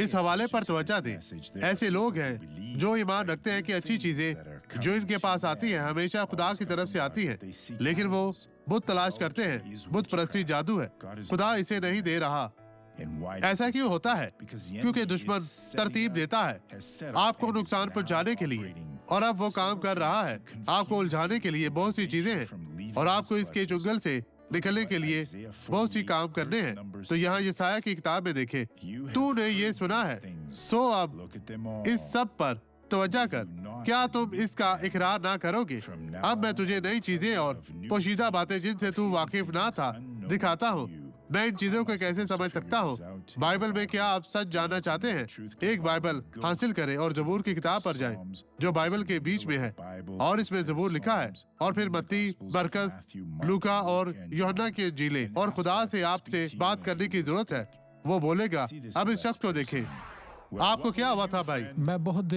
इस हवाले पर तवज्जो दें। ऐसे लोग हैं जो ईमान रखते हैं कि अच्छी चीजें जो इनके पास आती हैं हमेशा खुदा की तरफ से आती हैं, लेकिन वो बुत तलाश करते हैं। बुत परस्ती जादू है, खुदा इसे नहीं दे रहा। ऐसा क्यों होता है? क्योंकि दुश्मन तरतीब देता है आपको नुकसान पहुंचाने के लिए, और अब वो काम कर रहा है आपको उलझाने के लिए। बहुत सी चीजें हैं और आपको इसके चुंगल से निकलने के लिए बहुत सी काम करने हैं। तो यहाँ यसाया की किताब में देखें, तूने ये सुना है, सो अब इस सब पर तवज्जो कर। क्या तुम इसका इकरार ना करोगे? अब मैं तुझे नई चीजें और पोशीदा बातें जिनसे तू वाकिफ ना था दिखाता हूँ। मैं इन चीजों को कैसे समझ सकता हूँ? बाइबल में क्या आप सच जानना चाहते हैं? एक बाइबल हासिल करें और जबूर की किताब पर जाएं, जो बाइबल के बीच में है, और इसमें जबूर लिखा है। और फिर मत्ती, मरकज, लूका और यूहन्ना के इंजीलें। और खुदा से आपसे बात करने की जरूरत है। वो बोलेगा, अब इस शख्स को देखें। आपको क्या हुआ था भाई? मैं बहुत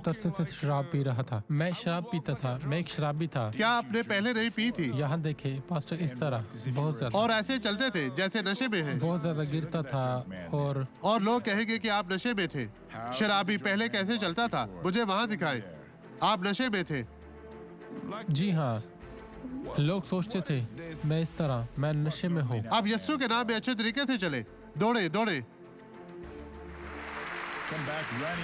अरसे से शराब पी रहा था। मैं शराब पीता था, मैं एक शराबी था। क्या आपने पहले नहीं पी थी? यहाँ देखे पास्टर, इस तरह बहुत ज्यादा। और ऐसे चलते थे जैसे नशे में हैं। बहुत ज्यादा गिरता था और लोग कहेंगे कि आप नशे में थे। शराबी पहले कैसे चलता था? मुझे वहाँ दिखाएं। आप नशे में थे? जी हाँ, लोग सोचते थे मैं इस तरह, मैं नशे में हूँ। आप यस्सु के नाम में अच्छे तरीके से चले, दौड़े दौड़े।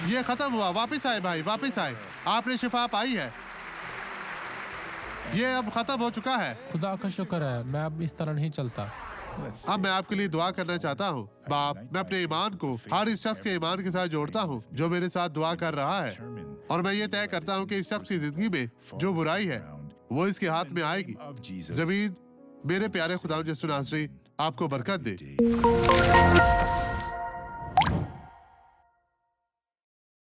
ये खत्म हुआ। वापस आए भाई, वापस आए। आपने शिफा पाई है। ये अब खत्म हो चुका है। खुदा का शुक्र है, मैं अब इस तरह नहीं चलता। अब मैं आपके लिए दुआ करना चाहता हूँ। बाप, मैं अपने ईमान को हर इस शख्स के ईमान के साथ जोड़ता हूँ जो मेरे साथ दुआ कर रहा है, और मैं ये तय करता हूँ कि इस शख्स की जिंदगी में जो बुराई है वो इसके हाथ में आएगी। जमीन मेरे प्यारे खुदा यीशु नासरी आपको बरकत दे।